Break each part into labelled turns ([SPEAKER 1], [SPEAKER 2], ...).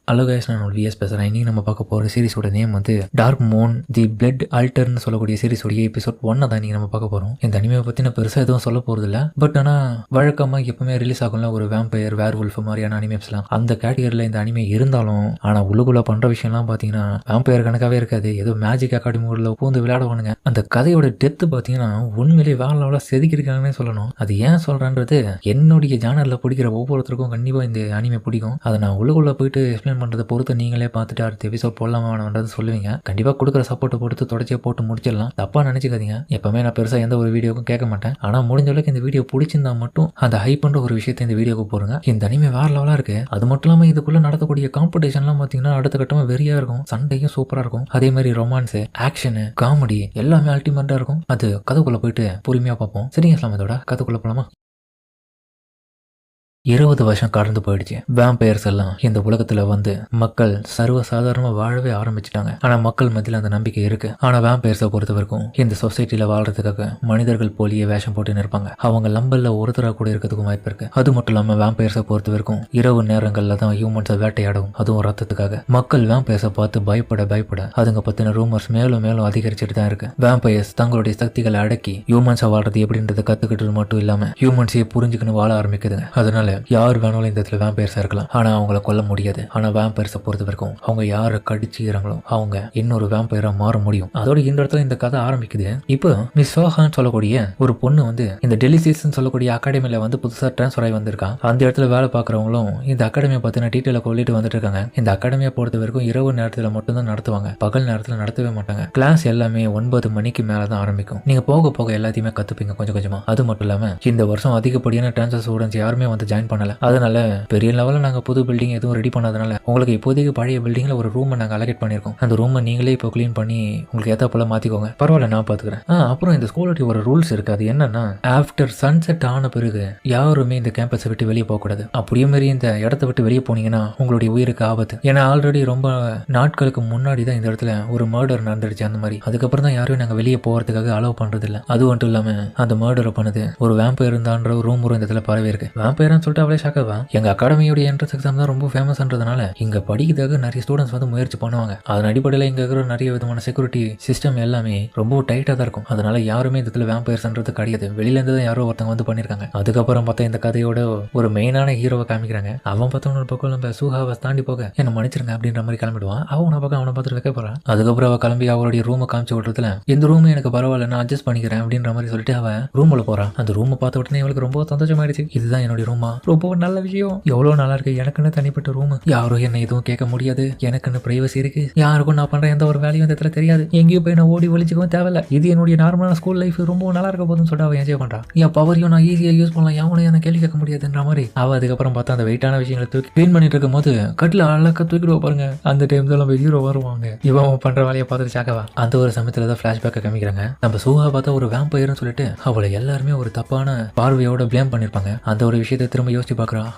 [SPEAKER 1] Hello guys, நான் vs பேசுகிறேன். இன்றைக்கி நம்ம பார்க்க போகிற சீரிஸோட நேம் வந்து டார்க் மூன் தி பிளட் ஆல்டர்னு சொல்லக்கூடிய சீரிஸோடைய எபிசோட் 1 தான் இன்றைக்கி நம்ம பார்க்க போகிறோம். இந்த அனிமையை பற்றி நான் பெருசாக எதுவும் சொல்ல போகிறது இல்லை. பட் ஆனால் வழக்கமாக எப்பவுமே ரிலீஸ் ஆகும்ல ஒரு வேம்பயர் வேர்வுல்ஃப் மாதிரியான அனிமேஸ்லாம், அந்த கேட்டகரியில் இந்த அனிமே இருந்தாலும் ஆனால் உள்ளுக்குள்ளே பண்ணுற விஷயம்லாம் பார்த்தீங்கன்னா வேம்பயர் கணக்காகவே இருக்காது. ஏதோ மேஜிக் அகாடமி ஊரில் பூந்து விளையாடுவானுங்க. அந்த கதையோட டெத்து பார்த்தீங்கன்னா உண்மையிலேயே வேற லெவலில் செதுக்கிருக்காங்கன்னே சொல்லணும். அது ஏன் சொல்கிறேன்றது என்னுடைய ஜானரில் பிடிக்கிற ஒவ்வொருத்தருக்கும் கண்டிப்பாக இந்த அனிமே பிடிக்கும். அதை நான் உள்ளுக்குள்ளே போயிட்டு எக்ஸ்பிளைன் பண்ணுறதை பொறுத்து நீங்களே பார்த்துட்டு அடுத்த எபிசோட் போடலாமான்றது சொல்லுவீங்க. கண்டிப்பாக கொடுக்குற சப்போர்ட்டை பொறுத்து தொடர்ச்சியாக போட்டு முடிச்சிடலாம். தப்பாக நினச்சிக்காதீங்க. எப்பவுமே நான் பெருசாக எந்த ஒரு வீடியோக்கும் கேட்க மாட்டேன். ஆனால் முடிஞ்ச அளவுக்கு இந்த வீடியோ பிடிச்சிருந்தா மட்டும் அந்த ஹைப்ன்ற ஒரு விஷயத்தை இந்த வீடியோக்கு போடுங்க. இந்த அனிமே வேற லெவலாக இருக்கு. அது மட்டும் இல்லாமல் இதுக்குள்ள நடத்தக்கூடிய காம்படிஷன்லாம் பார்த்தீங்கன்னா அடுத்த கட்டமாக வெறியா இருக்கும். சண்டையும் சூப்பராக இருக்கும். அதே மாதிரி ரொமான்ஸ், ஆக்ஷனு, காமெடி எல்லாமே அல்டிமேட்டாக இருக்கும். அது கதைக்குள்ள போயிட்டு பொறுமையாக பார்ப்போம். சரிங்க இஸ்லாம், இதோட கதைக்குள்ள போலாமா? 20 வருஷம் கடந்து போயிடுச்சு. வேம்பயர்ஸ் எல்லாம் இந்த உலகத்துல வந்து மக்கள் சர்வசாதாரணமா வாழவே ஆரம்பிச்சிட்டாங்க. ஆனா மக்கள் மத்தியில அந்த நம்பிக்கை இருக்கு. ஆனா வேம்பயர்ஸை பொறுத்த வரைக்கும் இந்த சொசைட்டில வாழ்றதுக்காக மனிதர்கள் போலியே வேஷம் போட்டு நிற்பாங்க. அவங்க லம்பல்ல ஒருத்தரா கூட இருக்கிறதுக்கும் வாய்ப்பு இருக்கு. அது மட்டும் இல்லாம வேம்பயர்ஸை பொறுத்த வரைக்கும் இரவு நேரங்கள்ல தான் ஹியூமன்ஸை வேட்டையாடும். அதுவும் ரத்தத்துக்காக. மக்கள் வேம்பயர்ஸை பார்த்து பயப்பட அதுங்க பத்தின ரூமர்ஸ் மேலும் மேலும் அதிகரிச்சுட்டு தான் இருக்கு. வேம்பயர்ஸ் தங்களுடைய சக்திகளை அடக்கி ஹியூமன்ஸை வாழ்றது எப்படின்றத கத்துக்கிட்டு மட்டும் இல்லாம ஹியூமன்ஸையே புரிஞ்சுக்கணும் வாழ ஆரம்பிக்குதுங்க. அதனால யார் வேணாலும் இந்த இடத்துல வேம்பயர்ஸா இருக்கலாம். ஆனா அவங்கள கொல்ல முடியாது. ஆனா வேம்பயர்ஸை பொறுத்த வரைக்கும் அவங்க யாரை கடிச்சுக்கிறாங்களோ அவங்க இன்னொரு வேம்பயரா மாற முடியும். அதோட இந்த இடத்துல இந்த கதை ஆரம்பிக்குது. இப்போ மிஸ் சோஹான்னு சொல்லக்கூடிய ஒரு பொண்ணு வந்து இந்த டெலிசிஸ் சொல்லக்கூடிய அகாடமியில வந்து புதுசா டிரான்ஸ்ஃபர் ஆகி வந்திருக்கான். அந்த இடத்துல வேலை பார்க்குறவங்களும் இந்த அகாடமியை பத்தின டீட்டெயில கொள்ளிட்டு வந்துட்டு இருக்காங்க. இந்த அகாடமியை பொறுத்த வரைக்கும் இரவு நேரத்துல மட்டும்தான் நடத்துவாங்க. பகல் நேரத்துல நடத்தவே மாட்டாங்க. கிளாஸ் எல்லாமே 9 மணிக்கு மேலதான் ஆரம்பிக்கும். நீங்க போக போக எல்லாத்தையுமே கத்துப்பீங்க கொஞ்சம் கொஞ்சமா. அது மட்டும் இல்லாம இந்த வருஷம் அதிகப்படியான டிரான்ஸ்ஃபர் ஸ்டூடெண்ட்ஸ் யாருமே வந்து ஜாயின் பண்ணல. அதனால பெரிய லெவலில் நாங்கள் புது பில்டிங் எதுவும் ரெடி பண்ணாதனால உங்களுக்கு இப்போதைக்கு பழைய பில்டிங்ல ஒரு ரூமை நாங்கள் அலகேட் பண்ணியிருக்கோம். அந்த ரூமை நீங்களே இப்போ கிளீன் பண்ணி உங்களுக்கு ஏற்ற போல மாற்றிக்கோங்க. பரவாயில்ல, நான் பார்த்துக்கிறேன். அப்புறம் இந்த ஸ்கூலுடைய ஒரு ரூல்ஸ் இருக்கு. அது என்னன்னா ஆஃப்டர் சன்செட் ஆன பிறகு யாருமே இந்த கேம்பஸை விட்டு வெளியே போகக்கூடாது. அப்படியே மாதிரி இந்த இடத்த விட்டு வெளியே போனீங்கன்னா உங்களுடைய உயிருக்கு ஆபத்து. ஏன்னா ஆல்ரெடி ரொம்ப நாட்களுக்கு முன்னாடி தான் இந்த இடத்துல ஒரு மர்டர் நடந்துடுச்சு. அந்த மாதிரி அதுக்கப்புறம் தான் யாரும் நாங்கள் வெளியே போகிறதுக்காக அலோவ் பண்றது இல்லை. அது மட்டும் இல்லாமல் அந்த மர்டரை பண்ணது ஒரு வேம்பயர் இருந்தான்ற ரூம் இந்த இடத்துல பரவே இருக்கு. வேம்பயர்னு சொல்லிட்டு அவளே ஷாக்கவா. எங்க அகாடமியோட என்ட்ரன்ஸ் எக்ஸாம் தான் ரொம்ப ஃபேமஸ்ன்றதுனால இங்க படிக்கிறதுக்கு நிறைய ஸ்டூடெண்ட்ஸ் வந்து முயற்சி பண்ணுவாங்க. அதன் அடிப்படையில் இங்க இருக்கிற நிறைய விதமான செக்யூரிட்டி சிஸ்டம் எல்லாமே ரொம்ப டைட்டா தான் இருக்கும். அதனால யாருமே இந்த இடத்துல வேம்பயர்ஸ்ன்றது கிடையாது. வெளியில இருந்து தான் யாரோ ஒருத்தவங்க வந்து பண்ணிருக்காங்க. அதுக்கப்புறம் பார்த்தா இந்த கதையோட ஒரு மெயினான ஹீரோவை காமிக்கிறாங்க. அவன் பார்த்தவன ஒரு பக்கம் நம்ம சூஹாவை தாண்டி போக என்ன மன்னிச்சிருங்க அப்படின்ற மாதிரி கிளம்பிடுவான். அவனை பக்கம் அவனை பார்த்துட்டு வைக்க போறான். அதுக்கப்புறம் அவ கிளம்பி அவருடைய ரூமை காமிச்சு விடுறதுல இந்த ரூம் எனக்கு பரவாயில்ல, நான் அட்ஜஸ்ட் பண்ணிக்கிறேன் அப்படின்ற மாதிரி சொல்லிட்டு அவன் ரூம்ல போறான். அந்த ரூமை பார்த்த உடனே இவளுக்கு ரொம்ப சந்தோஷமாயிடுச்சு. இதுதான் என்னுடைய ரூமா, ரொம்ப நல்ல விஷயம், எவ்வளவு நல்லா இருக்கு, எனக்குன்னு தனிப்பட்ட ரூம், யாரும் என்ன எதுவும் கேட்க முடியாது, எனக்குன்னு பிரைவசி இருக்கு, யாருக்கும் நான் பண்ற எந்த ஒரு வேலையும் இந்த இடத்துல தெரியாது, எங்கேயும் போய் நான் ஓடி ஒழிச்சுக்கவும் தேவையில்ல, இது என்னுடைய நார்மலான ஸ்கூல் லைஃப், ரொம்ப நல்லா இருக்க போதுன்னு சொல்லிட்டு அவன் என்ஜாய் பண்றான். என் பவரையும் நான் ஈஸியா யூஸ் பண்ணலாம், எவனையும் என்ன கேள்வி கேட்க முடியாதுன்ற மாதிரி அவ அதுக்கப்புறம் பார்த்தா அந்த வெயிட்டான விஷயங்களை தூக்கி கிளீன் பண்ணிட்டு இருக்கும் போது கட்டில அழகா தூக்கிடுவா பாருங்க. அந்த டைம் தான் நம்ம ஹீரோ வருவாங்க. இவன் பண்ற வேலையை பார்த்துட்டு சாக்கவா. அந்த ஒரு சமயத்துல தான் பிளாஷ்பேக்கை காமிக்கிறாங்க. நம்ம சூஹா பார்த்தா ஒரு வேம்பயர்னு சொல்லிட்டு அவளை எல்லாருமே ஒரு தப்பான பார்வையோட பிளேம் பண்ணிருப்பாங்க. அந்த ஒரு விஷயத்தை திரும்ப யோசிச்சு பாக்குறான்.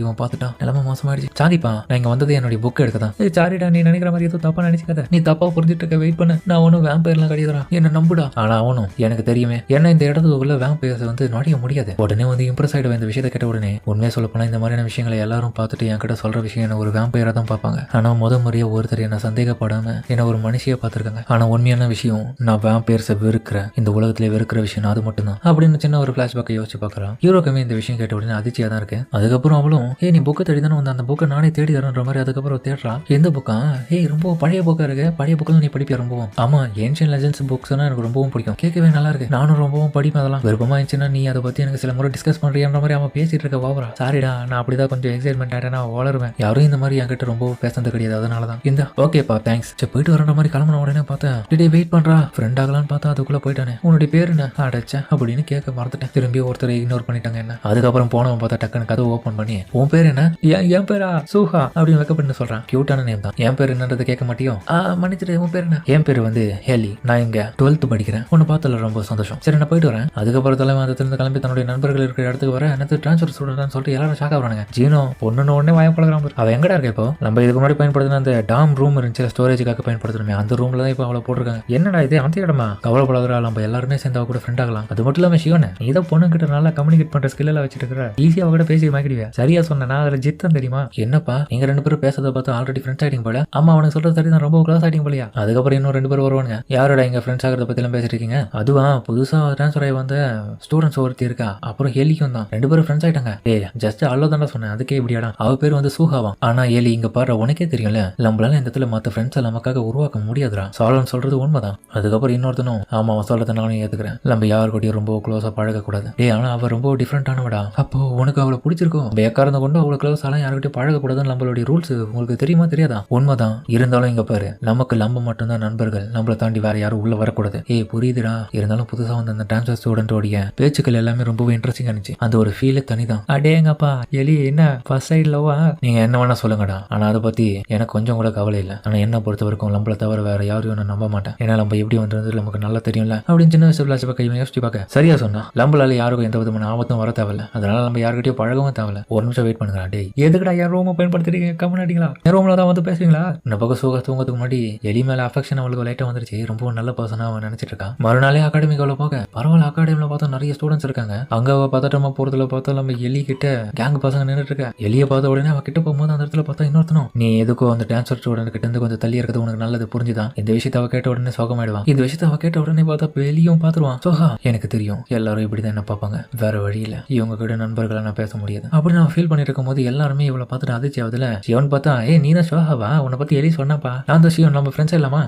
[SPEAKER 1] இவன் பார்த்துட்டான், நிலைமை மோசமாயிடுச்சு. சாரிப்பா, நான் இங்க வந்தது என்னுடைய புக் எடுக்கதான். சாரிடா, நீ நினைக்கிற மாதிரி எதுவும் தப்பா நினைச்சுக்காத, நீ தப்பா புரிஞ்சுட்டு இருக்க, வெயிட் பண்ண, நான் ஒன்னும் வேம்பயர்லாம் கிடையாதுடா, என்ன நம்புடா. ஆனா அவனும் எனக்கு தெரியுமே என்ன இந்த இடத்துக்குள்ள வேம்பயர்ஸ் வந்து நுழைய முடியாது. உடனே வந்து இம்ப்ரெஸ் ஆயிடுவேன் இந்த விஷயத்தை கேட்ட உடனே. உண்மையை சொல்ல போனா இந்த மாதிரியான விஷயங்களை எல்லாரும் பார்த்துட்டு என்கிட்ட சொல்ற விஷயம் என்ன ஒரு வேம்பயரா தான் பார்ப்பாங்க. ஆனா முறையா ஒருத்தர் என்ன சந்தேகப்படாம என்ன ஒரு மனுஷியா பார்த்திருக்காங்க. ஆனா உண்மையான விஷயம் நான் வேம்பயர்ஸை வெறுக்கிறேன், இந்த உலகத்திலே வெறுக்கிற விஷயம் அது மட்டும்தான் அப்படின்னு சின்ன ஒரு பிளாஷ்பேக்கை யோசிச்சு பார்க்கறான். ஹீரோக்குமே இந்த விஷயம் கேட்ட உடனே அதிர்ச்சியா தான் இருக்கு. அதுக்கப்புறம் அவளும் நீ புக்கை தேடி தானே வந்து அந்த புக்கை நானே தேடி தரன்ற மாதிரி அதுக்கப்புறம் தேடுறான். எந்த புக்கா? ரொம்ப பழைய புக்கா இருக்கு, பழைய புக்கில் நீ படிப்பியா ரொம்பவும்? ஆமா, ஏன்ஷியன்ட் லெஜெண்ட்ஸ் புக்ஸ் எனக்கு ரொம்பவும் பிடிக்கும், கேட்கவே நல்லா இருக்கு, நானும் ரொம்பவும் படிப்பேன். அதெல்லாம் விருப்பமா இருந்துச்சுன்னா நீ அதை பத்தி எனக்கு சில முறை டிஸ்கஸ் பண்றியான்ற மாதிரி அவன் பேசிட்டு இருக்க வாவரா. சாரிடா, நான் அப்படிதான் கொஞ்சம் எக்ஸைட்மெண்ட் ஆயிட்டேன், வளருவேன். யாரும் இந்த மாதிரி என்கிட்ட ரொம்ப பேசுறது கிடையாது, அதனாலதான். இந்த ஓகேப்பா தேங்க்ஸ், போயிட்டு வரன்ற மாதிரி கிளம்புன உடனே பார்த்தேன் டே வெயிட் பண்றா, ஃப்ரெண்ட் ஆகலான்னு பார்த்தா அதுக்குள்ள போயிட்டானே. உன்னுடைய பேரு என்ன? அடைச்சா அப்படின்னு கேட்க மறந்துட்டேன். திரும்பி ஒருத்தர் இக்னோர் பண்ணிட்டாங்க என்ன. அதுக்கப்புறம் போனவன் பார்த்தா டக்குன்னு கதை ஓப்பன் பண்ணி உன் பேர் என்ன? என் பேரா சூஹா அப்படின்னு வைக்கப்பட்டு சொல்றான். கியூட்டான நேம் தான். என் பேர் என்னன்றதை கேட்க மாட்டியோ? மன்னிச்சிட்டு, உன் பேர் என்ன? என் பேர் வந்து ஹேலி, நான் இங்க 12th படிக்கிறேன், உன்னை பார்த்தல ரொம்ப சந்தோஷம். சரி, நான் போயிட்டு வரேன். அதுக்கப்புறம் தலைமை கிளம்பி தன்னுடைய நண்பர்கள் இருக்கிற இடத்துக்கு வர எனக்கு டிரான்ஸ்ஃபர் ஸ்டூடெண்ட் சொல்லிட்டு எல்லாரும் ஷாக் ஆகுறாங்க. ஜீனோ பொண்ணு உடனே வாயப்பழகிறான். அவ எங்கடா இருக்க இப்போ? நம்ம இதுக்கு முன்னாடி பயன்படுத்தின அந்த டாம் ரூம் இருந்துச்சு, ஸ்டோரேஜுக்காக பயன்படுத்தணுமே, அந்த ரூம்ல தான் இப்போ அவளை போட்டிருக்காங்க. என்னடா இது அந்த இடமா? கவலைப்படாதா, நம்ம எல்லாருமே சேர்ந்து அவ கூட ஃப்ரெண்ட் ஆகலாம். அது மட்டும் இல்லாம சிவன், நீ தான் பொண்ணு கிட்ட நல்லா கம்யூனிகேட் பண்ற ஸ்கில் எல்லாம் வச்சிட்டு இருக்கிற, ஈஸியா கூட பேசி மாக்கிடுவேன். சரியா சொன்னேன், நான் அதுல ஜித்தம் தெரியுமா? என்னப்பா நீங்க 2 பேரும் பேசுறத பார்த்து ஆல்ரெடி ஃப்ரெண்ட்ஸ் ஆயிட்டீங்க போல. ஆமா அவனுக்கு சொல்றது சரி தான், ரொம்ப க்ளோஸ் ஆயிட்டீங்க போலயா? அதுக்கப்புறம் இன்னும் 2 பேர் வருவானுங்க. யாரோட இங்க ஃப்ரெண்ட்ஸ் ஆகிறத பத்தி எல்லாம் பேசிட்டு இருக்கீங்க? அதுவா புதுசா ட்ரான்ஸ்ஃபர் ஆகி வந்த ஸ்டூடெண்ட்ஸ் ஒருத்தி இருக்கா, அப்புறம் ஹெலிக்கும் தான் 2 பேரும் ஃப்ரெண்ட்ஸ் ஆயிட்டாங்க. ஜஸ்ட் அவ்வளோ தானே சொன்னேன், அதுக்கே இப்படியாடா? அவ பேர் வந்து சூஹாவாம். ஆனா ஏலி இங்க பாரு, உனக்கே தெரியும்ல நம்மளால இந்த இடத்துல மற்ற ஃப்ரெண்ட்ஸை நமக்காக உருவாக்க முடியாதுடா. சாலன் சொல்றது உண்மைதான். அதுக்கப்புறம் இன்னொருத்தனும் ஆமா அவன் சொல்றத நானும் ஏத்துக்கிறேன், நம்ம யாருக்கூடயும் ரொம்ப க்ளோஸா பழக கூடாது. ஆனா அவ ரொம்ப டிஃப்ரெண்டானவடா. அப்போ உனக்கு அவளை பிடிச்சிருக்கும், எக்காரந்த கொண்டு அவ்வளவு க்ளோஸ் ஆலாம் யாருக்கிட்டையும் பழக கூடாதுன்னு நம்மளுடைய ரூல்ஸ் உங்களுக்கு தெரியுமா தெரியாதா? உண்மைதான். இருந்தாலும் இங்க பாரு, நமக்கு நம்ம மட்டும்தான் நண்பர்கள், நம்மளை தாண்டி வேற யாரும் உள்ள வரக்கூடாது. புரியுதுடா. இருந்தாலும் புதுசா வந்து அந்த ட்ரான்ஸ்ஃபர் ஸ்டூடெண்டோடைய பேச்சுக்கள் எல்லாமே ரொம்பவே இன்ட்ரெஸ்டிங் இருந்துச்சு. அந்த ஒரு ஃபீலே தனிதான். அடேங்கப்பா எலி என்ன ஃபர்ஸ்ட் சைட் லவ்வா? நீங்க என்ன வேணா சொல்லுங்கடா, ஆனா அதை பத்தி எனக்கு கொஞ்சம் கூட கவலை இல்லை. ஆனா என்ன பொறுத்த வரைக்கும் நம்மள தவிர வேற யாரையும் நான் நம்ப மாட்டேன். ஏன்னா நம்ம எப்படி வந்து நமக்கு நல்லா தெரியும்ல அப்படின்னு சின்ன வயசு பிளாஸ் பக்கம் யோசிச்சு பார்க்க சரியா சொன்னா. நம்மளால யாருக்கும் எந்த விதமான ஆபத்தும் வர தேவையில்ல. அதனால நம்ம யாருக்கிட்டையும் பழகவும் தேவையில்ல. ஒரு நிமிஷம் வெயிட் பண்ணுங்க. டேய் எதுக்குடா என் ரூமை பயன்படுத்திருக்கீங்க? கம்முனாடிங்களா? என் ரூம்ல தான் வந்து பேசுவீங்களா? இந்த பக்கம் சுக தூங்கத்துக்கு முன்னாடி எலி மேல அஃபெக்ஷன் அவளுக்கு லைட்டா வந்துருச்சு. ரொம்ப நல்ல பர்சனா அவன் நினைச்சிட்டு இருக்கான். மறுநாளே அகாடமிக்குள்ள போக பரவாயில்ல, அகாடமில பார்த்தா நிறைய ஸ்டூடெண்ட்ஸ் இருக்காங்க. அங்க பதட்டமா போறதுல பார்த்தா நம்ம எலி கிட்ட கேங் பசங்க நின்றுட்டு இருக்க. எலியை பார்த்த உடனே அவன் கிட்ட போகும்போது அந்த இடத்துல பார்த்தா இன்னொருத்தனும் நீ எதுக்கோ அந்த டான்ஸர் ஸ்டூடெண்ட் கிட்ட இருந்து கொஞ்சம் தள்ளி இருக்கிறது உனக்கு நல்லது, புரிஞ்சுதான்? இந்த விஷயத்தை அவ கேட்ட உடனே சோகமாயிடுவான். இந்த விஷயத்தை அவ கேட்ட உடனே பார்த்தா வெளியும் பாத்துருவான். சோகா எனக்கு தெரியும் எல்லாரும் இப்படிதான் என்ன பார்ப்பாங்க, வேற வழியில இவங்க கிட்ட நண்பர்களை நான் பேச முடியாது அப்படின்னு நான் ஃபீல் பண்ணிட்டு இருக்கும் போது எல்லாருமே இவளை பார்த்துட்டு அதிர்ச்சி ஆகுதுல. சிவன் பார்த்தா நீ தான் சோகாவா? உன்னை பத்தி எலி சொன்னாப்பா. நான் தான் சிவன், நம்ம ஃப்ரெண்ட்ஸ் இல்லாமா?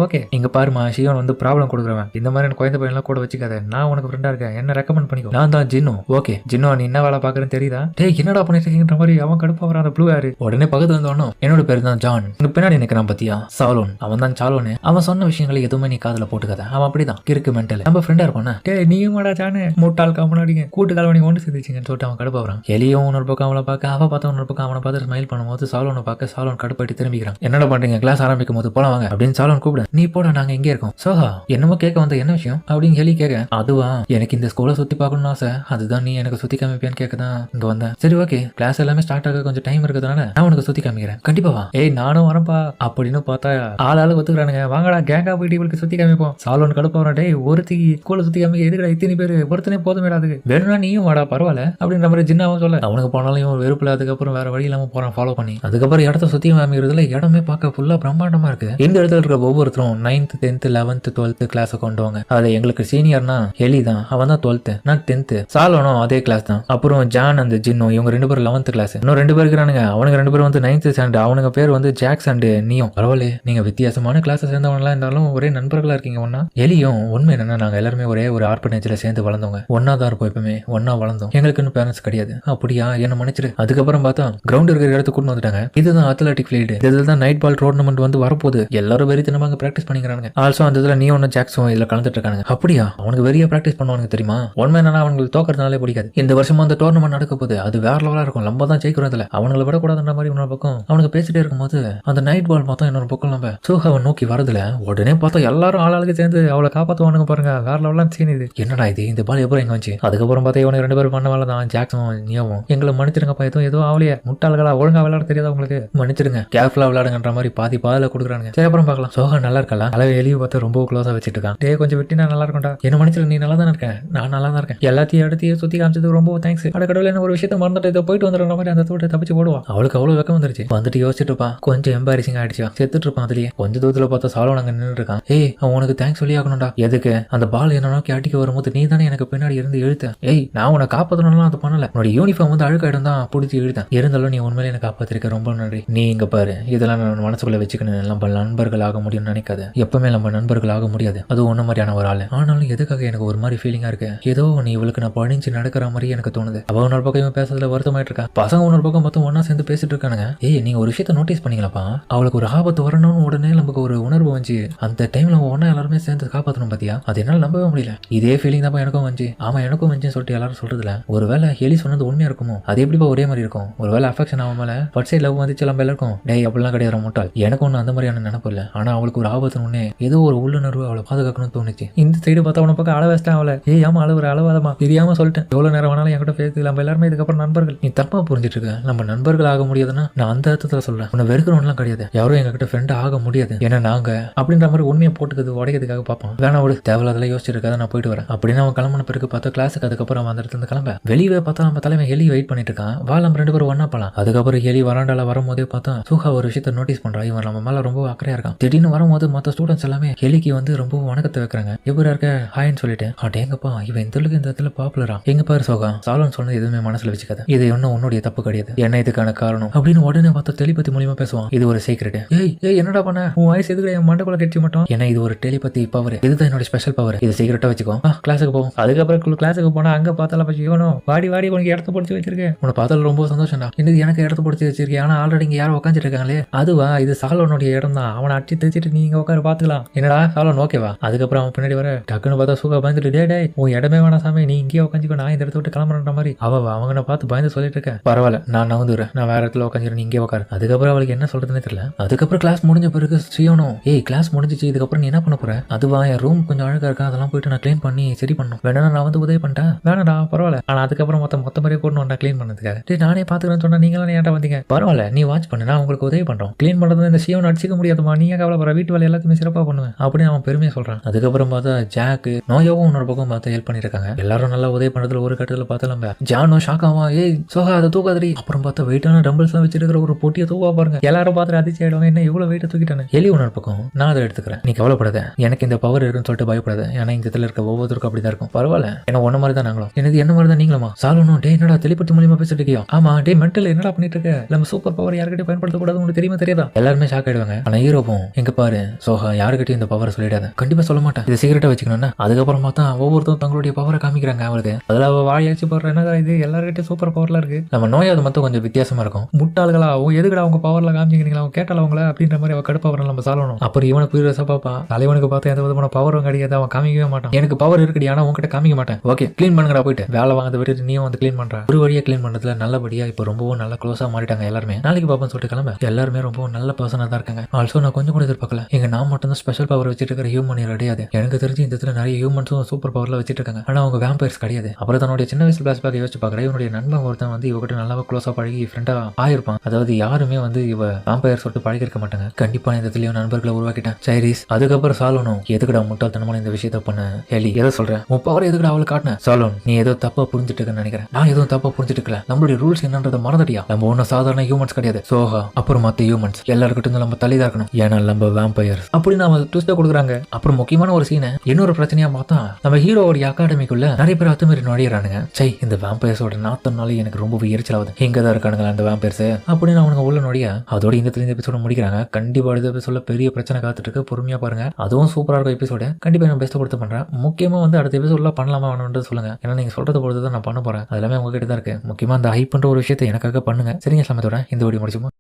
[SPEAKER 1] ஓகே இங்க பாருமா, சிவன் வந்து ப்ராப்ளம் கொடுக்குறவன். இந்த மாதிரி குழந்தை பையன்லாம் கூட வச்சுக்காத, நான் உனக்கு ஃப்ரெண்டா இருக்கேன், என்ன ரெக்கமெண்ட் பண்ணிக்கோ. நான் தான் ஜின்னு. ஓகே ஜின்னு, நீ என்ன வேலை பாக்குறேன்னு தெரியுதா? என்னடா பண்ணிட்டு இருக்கீங்கன்ற மாதிரி அவன் கடுப்பா வரான். அந்த ப்ளூ ஹேர் உடனே பக்கத்துல வந்தவனும் என்னோட பேர் தான் ஜான், உனக்கு பின்னாடி நினைக்கிறான் பத்தியா சாலோன், அவன் தான் சாலோனு. அவன் சொன்ன விஷயங்களை எதுவுமே நீ காதுல போட்டுக்காத, அவன் அப்படிதான் கிறுக்கு மென்டல். நம்ம ஃப்ரெண்டா இருப்பானே. நீயும் மாடா ஜானு முட்டாள் காமனாடிங்க கூட்டு கால்வனி ஒன்று சேர்ந்துச்சிங்கன்னு சொல்லிட்டு அவன் கடுப்பா வரான். எலியும் இன்னொரு பக்கம் அவளை பார்க்க, அவ பார்த்த இன்னொரு பக்கம் அவனை பார்த்து ஸ்மைல் பண்ணும்போது சாலோனை பார்க்க சாலோன் கடுப்பாட்டி திரும்பிக்கிறான். என்னடா பண்றீங்க? கிளாஸ் ஆரம்பிக்கும் போது போல வாங்க அப்படின்னு சாலோன் கூப்பிட. நீ போட, நாங்க எங்கே இருக்கோம். சோஹா என்னமோ கேட்க வந்த, என்ன விஷயம் அப்படின்னு எலி கேட்க. அதுவா எனக்கு இந்த ஸ்கூலை சுத்தி பார்க்கணும்னு ஆசை, அதுதான் நீ எனக்கு சுத்தி காமிப்பியான்னு கேட்கதான் இங்க வந்தேன். சரி ஓகே, கிளாஸ் எல்லாமே ஸ்டார்ட் ஆக கொஞ்சம் டைம் இருக்கிறதுனால நான் உனக்கு சுத்தி காமிக்கிறேன். கண்டிப்பா வா. நானும் வரப்பா அப்படின்னு பார்த்தா ஆளாளு ஒத்துக்கிறானுங்க. வாங்கடா கேங்கா போயிட்டு இவளுக்கு சுத்தி காமிப்போம். சாலோன் கடுப்பா வரான். ஒருத்தி ஸ்கூலை சுத்தி காமிக்க எதுக்கடா இத்தனை பேர்? ஒருத்தனே போதும் அதுக்கு, வேணும்னா நீயும் வாடா பரவாயில்ல அப்படின்ற மாதிரி ஜின்னாவும் சொல்ல. அவனுக்கு போனாலும் இவன் வெறுப்புல அதுக்கப்புறம் வேற வழி இல்லாம போறான் ஃபாலோ பண்ணி. அதுக்கப்புறம் இடத்த சுத்தி காமிக்கிறதுல இடமே பார்க்க ஃபுல்லா பிரம்மாண்டமா இருக்கு. இந்த இடத்துல இருக்க ஒவ்வொருத்தரும் 9th 10th 11th 12th class கொண்டு வாங்க. அது எங்களுக்கு சீனியர்னா எலி தான், அவன் தான் 12th, நான் 10th. சாலோனும் அதே கிளாஸ் தான். அப்புறம் ஜான் அந்த ஜின்னும் இவங்க 2 பேரும் 11th கிளாஸ். இன்னும் 2 பேர் இருக்கிறானுங்க, அவனுக்கு 2 பேரும் வந்து 9th ஸ்டாண்டர்ட். அவனுங்க பேர் வந்து ஜாக்ஸ் அண்ட் நியும். பரவாயில்ல, நீங்க வித்தியாசமான கிளாஸ் சேர்ந்தவங்களா இருந்தாலும் ஒரே நண்பர்களா இருக்கீங்க. ஒன்னா எலியும் உண்மை என்னன்னா நாங்க எல்லாருமே ஒரே ஒரு ஆர்பனேஜ்ல சேர்ந்து வளர்ந்தவங்க, ஒன்னா தான் இருப்போம், எப்பவுமே ஒன்னா வளர்ந்தோம். எங்களுக்கு இன்னும் பேரண்ட்ஸ் கிடையாது. அப்படியா, என்ன மன்னிச்சிரு. அதுக்கப்புறம் பார்த்தா கிரவுண்ட் இருக்கிற இடத்துக்கு கூட்டு வந்துட்டாங்க. இதுதான் அத்லெட்டிக் ஃபீல்டு, இதுதான் நைட் பால் டோர்னமெண்ட் வந்து வரப்போகுது. எல்லாரும் வெறித்தனமா அங்க பிராக்டிஸ் பண்ணிக்கிறாங்க. ஆல்சோ அந்த இதுல நியோனும் ஜாக்ஸும் இதுல கலந்துட்டு இருக்காங்க. அப்படியா, அவனுக்கு வெறியா பிராக்டிஸ் பண்ணுவாங்க தெரியுமா? உண்மை என்னன்னா அவங்களுக்கு தோக்கறதுனாலே பிடிக்காது. இந்த வருஷமா அந்த டோர்னமெண்ட் நடக்க போகுது, அது வேற லெவலா இருக்கும், நம்ம தான் ஜெயிக்கிறோம். இதுல அவங்களை விடக்கூடாதுன்ற மாதிரி இன்னொரு பக்கம் அவனுக்கு பேசிட்டே இருக்கும்போது அந்த நைட் பால் பார்த்தா இன்னொரு பக்கம் நம்ம சோஹாவை நோக்கி வரதுல உடனே பார்த்தா எல்லாரும் ஆளாளுக்கு சேர்ந்து அவளை காப்பாத்துவானுங்க பாருங்க. வேற லெவலாம் சீன் இது. என்னடா இது, இந்த பால் எப்போ எங்க வந்துச்சு? அதுக்கப்புறம் பார்த்தா இவனுக்கு 2 பேரும் பண்ண வேலை தான். ஜாக்ஸும் நியோவும் எங்களை மன்னிச்சிருங்கப்பா, ஏதோ அவளையே முட்டாள்களா, ஒழுங்கா விளையாட தெரியாதா உங்களுக்கு, மன்னிச்சிருங்க, கேர்ஃபுல்லா விளையாடுங்கன்ற மாதிரி பாதியில கொடுக்குறாங்க. சரி அப்புறம் பார்க்கலாம். சோஹா நல்லா இருக்கலாம், அளவு எலியை பார்த்து ரொம்ப க்ளோஸா வச்சுட்டு இருக்கான். கொஞ்சம் விட்டு நான் நல்லா இருக்கா, என்ன மன்னிச்சிரு, நீ நல்லா தான் இருக்கேன், நான் நல்லா தான் இருக்கேன், எல்லாத்தையும் இடத்தையும் சுத்தி காமிச்சது ரொம்ப தேங்க்ஸ். கடவுள் என்ன ஒரு விஷயத்த மறந்துட்டு இதை போயிட்டு வந்துடுற மாதிரி அந்த தோட்ட தப்பிச்சு போடுவா. அவளுக்கு அவ்வளவு வெக்கம் வந்துருச்சு. வந்துட்டு யோசிச்சுட்டு இருப்பான், கொஞ்சம் எம்பாரிசிங் ஆயிடுச்சு, செத்துட்டு இருப்பான். அதுலயே கொஞ்சம் தூரத்துல பார்த்தா சாலோன் அங்க நின்று இருக்கான். அவன் உனக்கு தேங்க்ஸ் சொல்லி ஆகணும்டா. எதுக்கு? அந்த பால் என்ன நோக்கி அடிக்க வரும்போது நீ தானே எனக்கு பின்னாடி இருந்து இழுத்த. நான் உன்னை காப்பாற்றணும் அது பண்ணல, உன்னோட யூனிஃபார்ம் வந்து அழுக்காயிடும் தான் பிடிச்சி இழுத்தேன். இருந்தாலும் நீ உண்மையிலே எனக்கு காப்பாத்திருக்க, ரொம்ப நன்றி. நீ இங்க பாரு, இதெல்லாம் நான் மனசுக்குள்ள வச்சுக்கணும். நம்ம நண்பர்கள் ஆக முடியும்னு நினைக்காது, எப்பவுமே நம்ம நண்பர்கள் ஆக முடியாது. அது ஒன்ன மாதிரியான ஒரு ஆளு. ஆனாலும் எதுக்காக எனக்கு ஒரு மாதிரி ஃபீலிங்கா இருக்கு, ஏதோ நீ இவளுக்கு நான் பணிஞ்சு நடக்கிற மாதிரி எனக்கு தோணுது. அவ இன்னொரு பக்கம் பேசுறதுல வருத்தமாயிட்டு இருக்கா. பசங்க இன்னொரு பக்கம் மொத்தம் ஒன்னா சேர்ந்து பேசிட்டு இருக்கானுங்க. நீங்க ஒரு விஷயத்த நோட்டீஸ் பண்ணீங்களாப்பா, அவளுக்கு ஒரு ஆபத்து வரணும்னு உடனே நமக்கு ஒரு உணர்வு வந்து அந்த டைம்ல ஒன்னா எல்லாருமே சேர்ந்து காப்பாற்றணும் பாத்தியா, அது என்னால நம்பவே முடியல. இதே ஃபீலிங் தான் எனக்கும் வந்து. ஆமா எனக்கும் வந்து சொல்லிட்டு எல்லாரும் சொல்றதுல ஒருவேளை எலி சொன்னது உண்மையா இருக்குமோ? அது எப்படிப்பா ஒரே மாதிரி இருக்கும்? ஒருவேளை அஃபெக்ஷன் ஆகும் மேல ஃபர்ஸ்ட் சைட் லவ் வந்துச்சு நம்ம எல்லாருக்கும். அப்படிலாம் கிடையாது முட்டாள். எனக்கு ஒண்ணு அந்த மாதிரியான நினைப்பு இல்ல. ஆனா அவளுக்கு ஒரு ஆபத்து ஒண்ணே, ஏதோ ஒரு உள்ளுணர்வு அவளை பாதுகாக்கணும்னு தோணுச்சு. இந்த சைடு பார்த்தா அவனை பக்கம் அளவு வச்சிட்டேன் அவளை. ஆமா அளவாதமா தெரியாம சொல்லிட்டேன். எவ்வளவு நேரம் வேணாலும் என்கிட்ட பேசி நம்ம எல்லாருமே இதுக்கப்புறம் நண்பர்கள். நீ தப்பா புரிஞ்சிட்டு இருக்க. நம்ம நண்பர்கள் ஆக முடியாதுன்னா நான் அந்த அர்த்தத்துல சொல்றேன். உன்னை வெறுக்கிறவன்லாம் கிடையாது, யாரும் எங்ககிட்ட ஃப்ரெண்ட் ஆக முடியாது. ஏன்னா நாங்க அப்படின்ற மாதிரி உண்மையை போட்டுக்கிறது உடைக்கிறதுக்காக பார்ப்போம். வேணா ஒரு தேவையில்லாத யோசிச்சிருக்காத, நான் போயிட்டு வரேன் அப்படின்னு அவன் கிளம்பின பிறகு பார்த்தா கிளாஸுக்கு அதுக்கப்புறம் அவன் அந்த இடத்துல கிளம்ப வெளியே பார்த்தா பார்த்தா நம்ம தலைமை ஹெலி வெயிட் பண்ணிட்டு இருக்கான். நம்ம 2 பேரும் ஒண்ணா போலாம். அதுக்கப்புறம் ஹெலி வராண்டால வரும்போதே பார்த்தா சுஹா ஒரு விஷயத்த நோட்டீஸ் பண்றா. இவன் நம்ம மேல ரொம்ப அக்கறையா இருக்கான். திடீர்னு வரும்போது மற்ற ஸ்டூடெண்ட்ஸ் எல்லாமே ஹெலிக்கு வந்து ரொம்ப வணக்கத்தை வைக்கிறாங்க. எப்படி இருக்க ஹாய்ன்னு சொல்லிட்டு அடேங்கப்பா இவன் இந்த இடத்துல பாப்புலரா. எங்க பாரு சோகா சாலோன்னு சொன்னது எதுவுமே மனசுல வச்சுக்காத. இது ஒன்னும் உன்னுடைய தப்பு கிடையாது. என்ன இதுக்கான காரணம் அப்படின்னு உடனே பார்த்தா டெலிபதி மூலியமா பேசுவான். இது ஒரு சீக்ரெட். ஏய் என்னடா பண்ண உன் வாய்ஸ் எதுக்கு என் மண்டக்குள்ள கட்சி மட்டும். ஏன்னா இது ஒரு டெலிபதி பவர். இதுதான் என்னோட ஸ்பெஷல் பவர். இது சீக்கிரட்டா வச்சுக்கோ. கிளாஸுக்கு போவோம். அதுக்கப்புறம் கிளாஸுக்கு போனா அங்க பார்த்தால பச்சு இவனும் வாடி உனக்கு இடத்த பிடிச்சி வச்சிருக்கேன். உன்னை பார்த்தால ரொம்ப சந்தோஷம்டா. இன்னைக்கு எனக்கு இடத்த பிடிச்சி வச்சிருக்கேன். ஆனா ஆல்ரெடி இங்க யாரும் உட்காந்துட்டு இருக்காங்களே. அதுவா இது சாலோனுடைய இடம் தான். அவனை அடிச்சு தைச்சிட்டு நீங்க உட்கார பாத்துக்கலாம். என்னடா சாலோன் ஓகேவா. அதுக்கப்புறம் அவன் பின்னாடி வர டக்குன்னு பார்த்தா சுகா பயந்துட்டு டே உன் இடமே வேணா சாமி நீ இங்கே உட்காந்துக்கோ நான் இந்த இடத்த விட்டு கிளம்புற மாதிரி அவங்க பார்த்து பயந்து சொல்லிட்டு இருக்கேன். பரவாயில்ல நான் நவுந்துறேன். நான் வேற இடத்துல உட்காந்துக்கிறேன். நீ இங்கே உட்காரு. அதுக்கப்புறம் அவளுக்கு என்ன சொல்றதுன்னு தெரியல. அதுக்கப்புறம் கிளாஸ் முடிஞ்ச பிறகு ஸ்ரீயோனும் கிளாஸ் முடிஞ்சிச்சு. இதுக்கப்புறம் நீ என்ன பண்ண போற. அதுவா என் ரூம் கொஞ்சம் அழகா இருக்கா. அதெல்லாம் போயிட்டு நான் கிளீன் பண்ணி சரி பண்ணும். வேணா நான் வந்து உதவி பண்ணிட்டேன். வேணடா பரவாயில்ல. ஆனா அதுக்கப்புறம் மொத்த மாதிரியே போட்டு நான் கிளீன் பண்ணதுக்காக நானே பாத்துக்கிறேன்னு சொன்னா நீங்களும் ஏன்டா வந்தீங்க. பரவாயில்ல நீ வாட்ச் பண்ணு. நான் உங்களுக்கு உதவி பண்றோம். கிளீன் பண்றது இந்த சியோன் அடிச்சிக்க முடியாதுமா. நீங்க கவலைப்படுற வீட்டு வேலை எல்லாத்தையுமே சிறப்பா பண்ணுவேன் அப்படின்னு அவன் பெருமையா சொல்றான். அதுக்கப்புறம் பார்த்தா ஜாக்கு நோயாவும் இன்னொரு பக்கம் பார்த்து ஹெல்ப் பண்ணிருக்காங்க. எல்லாரும் நல்லா உதவி பண்றதுல ஒரு கட்டத்துல பார்த்தா நம்ம ஜானோ ஷாக் ஆவான். சோகா அதை தூக்காதடி. அப்புறம் பார்த்தா வெயிட்டான டம்பிள்ஸ் எல்லாம் வச்சிருக்கிற ஒரு பொட்டியை தூக்கா பாருங்க. எல்லாரும் பார்த்து அதிர்ச்சி ஆயிடுவாங்க. என்ன இவ்வளவு வெயிட்ட தூக்கிட்டானு. எலி உணர் பக்கம் நான் அதை எடுத்துக்கிறேன். நீ கவலைப்படாத. எனக்கு இந்த பவர் இருக்குன்னு சொல்லிட்டு பயப்படாத. ஏன்னா இந்த இடத்துல இருக்க ஒவ்வொருத்தருக்கும் அப்படிதான் இருக்கும். பரவாயில்ல ஏன்னா ஒன்ன மாதிரி தான் நாங்களும். எனக்கு என்ன மாதிரி தான் நீங்களுமா. சாலனும் என்னடா டெலிபதி மூலியமா பேசிட்டு இருக்கியோ. ஆமா மென்டல் என்னடா பண்ணிட்டு இருக்க. நம்ம சூப்பர் பவர் யாருக்கிட்ட பயன்படுத்தக்கூடாது உங்களுக்கு தெரியாதா. எல்லாருமே ஷாக் ஆயிடுவாங்க. ஆனா ஹீரோவும் எங்க பாரு சோகா யாருக்கிட்டையும் இந்த பவரை சொல்லிடாத. கண்டிப்பா சொல்ல மாட்டேன். இது சீக்கிரட்டா வச்சுக்கணும்னா. அதுக்கப்புறம் பார்த்தா ஒவ்வொருத்தரும் தங்களுடைய பவரை காமிக்கிறாங்க. அவருக்கு அதுல வாயாச்சு போடுற என்னடா இது எல்லாருக்கிட்டையும் சூப்பர் பவர்லாம் இருக்கு. நம்ம நோய் அது மட்டும் கொஞ்சம் வித்தியாசமா இருக்கும். முட்டாள்களா எதுக்கடா அவங்க பவர்ல காமிச்சிக்கிறீங்களா. அவங்க கேட்டால அவங்கள அப்படின்ற மாதிரி அவ கடுப்பவர் நம்ம சாலணும். அப்புறம் இவனை புரியுறசா பாப்பா தலைவனுக்கு பார்த்தா எந்த விதமான பவரும் கிடையாது. அவன் காமிக்கவே மாட்டான். எனக்கு பவர் இருக்குடி ஆனா உங்ககிட்ட காமிக்க மாட்டேன். ஓகே கிளீன் பண்ணுங்கடா போயிட்டு வேலை வாங்க விட்டு நீயும் வந்து கிளீன் பண்ற. ஒரு வழியா கிளீன் பண்றதுல நல்லபடியா இப்போ ரொம்பவும் நல்ல க்ளோஸா மாறிட்டாங்க எல்லாருமே. நாளைக்கு பாப்பா சொல்லிட்டு கிளம்ப எல்லாருமே ரொம்ப நல்ல பர்சனா தான் இருக்காங்க. ஆல்சோ நான் கொஞ்சம் கூட எதிர்பார்க்கல. நான் மட்டும் தான் ஸ்பெஷல் பவர் வச்சிட்டு இருக்கிற ஹியூமன் கிடையாது. எனக்கு தெரிஞ்சு இந்த இடத்துல நிறைய ஹியூமன்ஸும் சூப்பர் பவர்ல வச்சிட்டு இருக்காங்க. ஆனா அவங்க வேம்பயர்ஸ் கிடையாது. அப்புறம் தன்னுடைய சின்ன வயசு பிளாஷ்பேக் யோசிச்சு பார்க்குறேன். இவனுடைய நண்பன் ஒருத்தன் வந்து இவகிட்ட நல்லா க்ளோஸா பழகி ஃப்ரெண்டா ஆயிருப்பான். அதாவது யாருமே வந்து இவ வேம்பயர் சொல்லிட்டு பழகி இருக்க மாட்டாங்க. கண்டிப்பா இந்த இடத்துல நண்பர்களை உருவாக்கிட்டேன். சைரீஸ் அதுக்கப்புறம் சாலோனும் எதுக்கடா முட்டாள்தனமான இந்த விஷயத்த பண்ண ஹெலி எதை சொல்றேன் உன் பவர் எதுக்கடா அவளை காட்டினேன். சாலோன் நீ ஏதோ தப்பா புரிஞ்சுட்டு இருக்கன்னு நினைக்கிறேன். நான் எதுவும் தப்பா புரிஞ்சுட்டு இருக்கல. நம்மளுடைய ரூல்ஸ் என்னன்றதை மறந்துட்டியா. நம்ம ஒன்னும் சாதாரண ஹியூமன்ஸ் கிடையாது. சோஹா அப்புறம் மத்த ஹியூமன்ஸ் எல்லாருக்கிட்ட நம்ம தள்ளிதான் இருக்கணும். ஏன்னா நம்ம வேம்பயர்ஸ் அப்படின்னு நம்ம ட்விஸ்ட் கொடுக்குறாங்க. அப்புறம் முக்கியமான ஒரு சீனை இன்னொரு பிரச்சனையா பார்த்தா நம்ம ஹீரோடைய அகாடமிக்குள்ள நிறைய பேர் அத்துமீறி நுழையிறானுங்க. சை இந்த வேம்பயர்ஸோட நாத்தம்னாலே எனக்கு ரொம்ப எரிச்சலாகுது. இங்க தான் இருக்கானுங்களா அந்த வேம்பயர்ஸ் அப்படின்னு அவனுங்க உள்ள நுழைய அதோட இந்த எபிசோட முடிக்கிறாங்க. கண்டிப்பா அடுத்த எபிசோட பெரிய பிரச்சனை காத்துட்டு இருக்கு. பொறுமையா பாருங்க. அதுவும் சூப்பரா இருக்கும் எபிசோட. கண்டிப்பா நான் பெஸ்ட் கொடுத்து பண்றேன். முக்கியமா வந்து அடுத்த எபிசோட்ல பண்ணலாமா வேணும்னு சொல்லுங்க. ஏன்னா நீங்க சொல்றது பொறுத்து தான் நான் பண்ண போறேன். அது எல்லாமே உங்ககிட்ட தான் இருக்கு. முக்கியமா அந்த ஹைப் பண்ற ஒரு விஷயத்தை எனக்காக பண்ணுங்க. சரிங்க சமயத்தோட இந்த வீடியோ முடிச்சுமா.